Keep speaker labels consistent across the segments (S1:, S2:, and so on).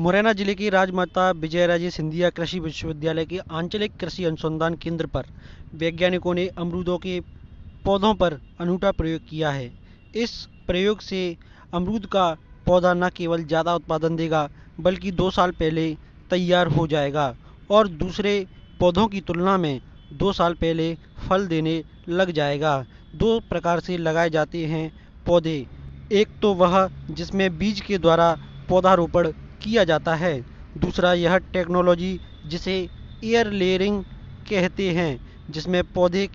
S1: मुरैना जिले की राजमाता विजयराजे सिंधिया कृषि विश्वविद्यालय के आंचलिक कृषि अनुसंधान केंद्र पर वैज्ञानिकों ने अमरूदों के पौधों पर अनूठा प्रयोग किया है। इस प्रयोग से अमरूद का पौधा न केवल ज़्यादा उत्पादन देगा बल्कि 2 साल पहले तैयार हो जाएगा और दूसरे पौधों की तुलना में 2 साल पहले फल देने लग जाएगा। दो प्रकार से लगाए जाते हैं पौधे। एक तो वह जिसमें बीज के द्वारा पौधारोपण किया जाता है। दूसरा यह टेक्नोलॉजी जिसे एयर लेयरिंग कहते हैं, जिसमें पौधे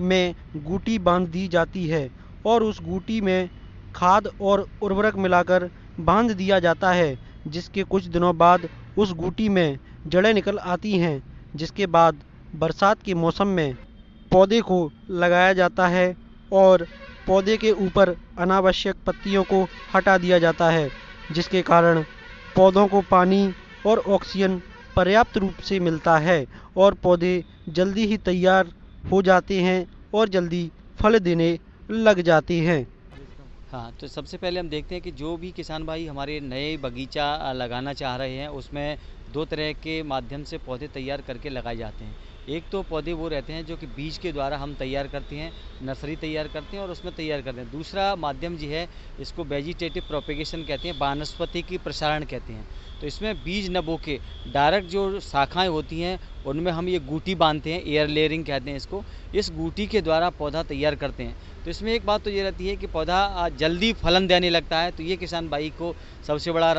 S1: में गूटी बांध दी जाती है और उस गूटी में खाद और उर्वरक मिलाकर बांध दिया जाता है, जिसके कुछ दिनों बाद उस गूटी में जड़ें निकल आती हैं, जिसके बाद बरसात के मौसम में पौधे को लगाया जाता है और पौधे के ऊपर अनावश्यक पत्तियों को हटा दिया जाता है, जिसके कारण पौधों को पानी और ऑक्सीजन पर्याप्त रूप से मिलता है और पौधे जल्दी ही तैयार हो जाते हैं और जल्दी फल देने लग जाते हैं।
S2: हाँ, तो सबसे पहले हम देखते हैं कि जो भी किसान भाई हमारे नए बगीचा लगाना चाह रहे हैं, उसमें दो तरह के माध्यम से पौधे तैयार करके लगाए जाते हैं। एक तो पौधे वो रहते हैं जो कि बीज के द्वारा हम तैयार करते हैं, नर्सरी तैयार करते हैं और उसमें तैयार करते हैं। दूसरा माध्यम जो है, इसको वेजिटेटिव प्रोपेगेशन कहते हैं, वानस्पतिक की प्रसारण कहते हैं। तो इसमें बीज न बो के डायरेक्ट जो शाखाएं होती हैं उनमें हम ये गूटी बांधते हैं, एयर लेयरिंग कहते हैं इसको। इस गूटी के द्वारा पौधा तैयार करते हैं। तो इसमें एक बात तो ये रहती है कि पौधा जल्दी फलन देने लगता है। तो ये किसान भाई को सबसे बड़ा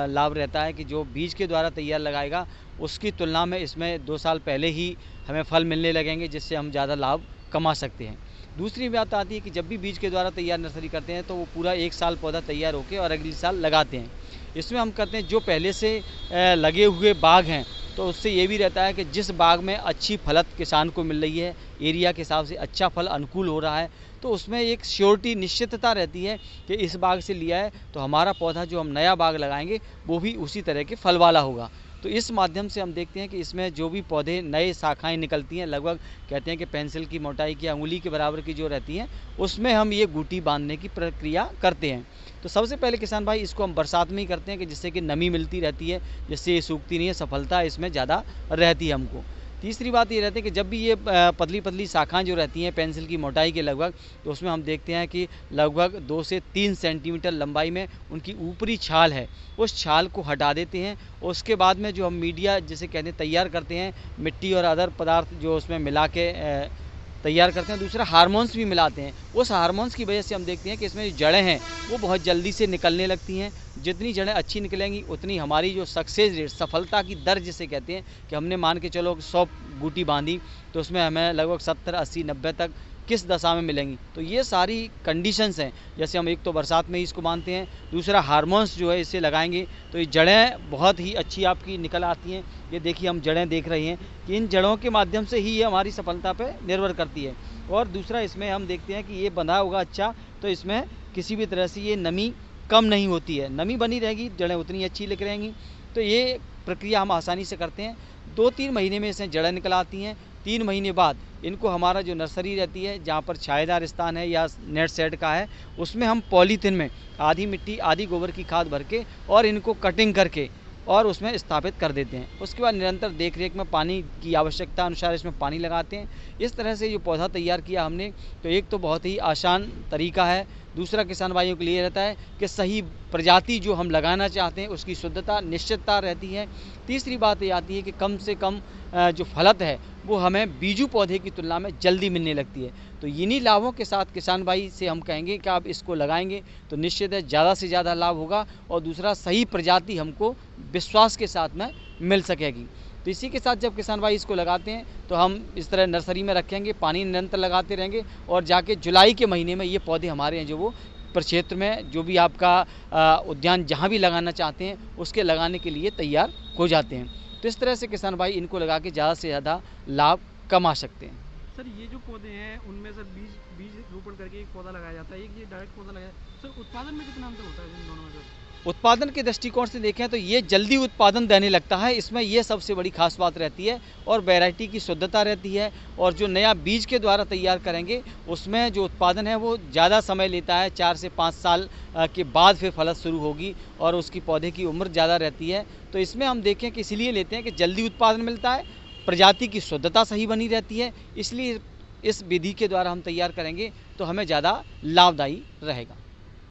S2: लाभ रहता है कि जो बीज के द्वारा तैयार लगाएगा उसकी तुलना में इसमें 2 साल पहले ही हमें फल मिलने लगेंगे, जिससे हम ज़्यादा लाभ कमा सकते हैं। दूसरी बात आती है कि जब भी बीज के द्वारा तैयार नर्सरी करते हैं तो वो पूरा 1 साल पौधा तैयार होकर और अगले साल लगाते हैं। इसमें हम करते हैं जो पहले से लगे हुए बाग हैं, तो उससे ये भी रहता है कि जिस बाग में अच्छी फलत किसान को मिल रही है, एरिया के हिसाब से अच्छा फल अनुकूल हो रहा है, तो उसमें एक श्योरिटी निश्चितता रहती है कि इस बाग से लिया है तो हमारा पौधा जो हम नया बाग लगाएंगे वो भी उसी तरह के फल वाला होगा। तो इस माध्यम से हम देखते हैं कि इसमें जो भी पौधे नए शाखाएं निकलती हैं, लगभग कहते हैं कि पेंसिल की मोटाई की अंगुली के बराबर की जो रहती हैं, उसमें हम ये गूटी बांधने की प्रक्रिया करते हैं। तो सबसे पहले किसान भाई इसको हम बरसात में ही करते हैं कि जिससे कि नमी मिलती रहती है, जिससे ये सूखती नहीं है, सफलता इसमें ज़्यादा रहती है हमको। तीसरी बात ये रहती है कि जब भी ये पतली पतली शाखाएं जो रहती हैं पेंसिल की मोटाई के लगभग, तो उसमें हम देखते हैं कि लगभग 2 से 3 सेंटीमीटर लंबाई में उनकी ऊपरी छाल है, उस छाल को हटा देते हैं। और उसके बाद में जो हम मीडिया जिसे कहते हैं तैयार करते हैं, मिट्टी और अदर पदार्थ जो उसमें मिला के तैयार करते हैं। दूसरा हार्मोन्स भी मिलाते हैं। उस हार्मोन्स की वजह से हम देखते हैं कि इसमें जो जड़ें हैं वो बहुत जल्दी से निकलने लगती हैं। जितनी जड़ें अच्छी निकलेंगी उतनी हमारी जो सक्सेस रेट, सफलता की दर जिसे कहते हैं, कि हमने मान के चलो 100 बूटी बांधी तो उसमें हमें लगभग 70, 80, 90 तक किस दशा में मिलेंगी। तो ये सारी कंडीशंस हैं। जैसे हम एक तो बरसात में ही इसको बांधते हैं, दूसरा हार्मोन्स जो है इससे लगाएंगे तो ये जड़ें बहुत ही अच्छी आपकी निकल आती हैं। ये देखिए हम जड़ें देख रहे हैं कि इन जड़ों के माध्यम से ही ये हमारी सफलता पे निर्भर करती है। और दूसरा इसमें हम देखते हैं कि ये बंधा होगा अच्छा, तो इसमें किसी भी तरह से ये नमी कम नहीं होती है, नमी बनी रहेगी, जड़ें उतनी अच्छी निकल रहेंगी। तो ये प्रक्रिया हम आसानी से करते हैं। 2-3 महीने में इसमें जड़ें निकल आती हैं। 3 महीने बाद इनको हमारा जो नर्सरी रहती है, जहाँ पर छायेदार स्थान है या नेट सेट का है, उसमें हम पॉलीथीन में आधी मिट्टी आधी गोबर की खाद भर के और इनको कटिंग करके और उसमें स्थापित कर देते हैं। उसके बाद निरंतर देख रेख में पानी की आवश्यकता अनुसार इसमें पानी लगाते हैं। इस तरह से जो पौधा तैयार किया हमने, तो एक तो बहुत ही आसान तरीका है। दूसरा किसान भाइयों के लिए रहता है कि सही प्रजाति जो हम लगाना चाहते हैं उसकी शुद्धता निश्चितता रहती है। तीसरी बात ये आती है कि कम से कम जो फलत है वो हमें बीजू पौधे की तुलना में जल्दी मिलने लगती है। तो इन्हीं लाभों के साथ किसान भाई से हम कहेंगे कि आप इसको लगाएंगे तो निश्चित है ज़्यादा से ज़्यादा लाभ होगा और दूसरा सही प्रजाति हमको विश्वास के साथ में मिल सकेगी। तो इसी के साथ जब किसान भाई इसको लगाते हैं तो हम इस तरह नर्सरी में रखेंगे, पानी निरंतर लगाते रहेंगे और जाके जुलाई के महीने में ये पौधे हमारे हैं जो वो प्रक्षेत्र में जो भी आपका उद्यान जहाँ भी लगाना चाहते हैं उसके लगाने के लिए तैयार हो जाते हैं। तो इस तरह से किसान भाई इनको लगा के ज़्यादा से ज़्यादा लाभ कमा सकते हैं।
S1: सर ये जो पौधे हैं उनमें सर बीज बीज रोपण करके एक पौधा लगाया जाता है, एक ये डायरेक्ट पौधा लगाया सर, उत्पादन में कितना अंतर होता है इन दोनों में सर?
S2: उत्पादन के दृष्टिकोण से देखें तो ये जल्दी उत्पादन देने लगता है, इसमें ये सबसे बड़ी खास बात रहती है, और वैरायटी की शुद्धता रहती है। और जो नया बीज के द्वारा तैयार करेंगे उसमें जो उत्पादन है वो ज़्यादा समय लेता है, 4 से 5 साल के बाद फिर फलत शुरू होगी और उसकी पौधे की उम्र ज़्यादा रहती है। तो इसमें हम देखें कि इसलिए लेते हैं कि जल्दी उत्पादन मिलता है, प्रजाति की शुद्धता सही बनी रहती है, इसलिए इस विधि के द्वारा हम तैयार करेंगे तो हमें ज़्यादा लाभदायी रहेगा।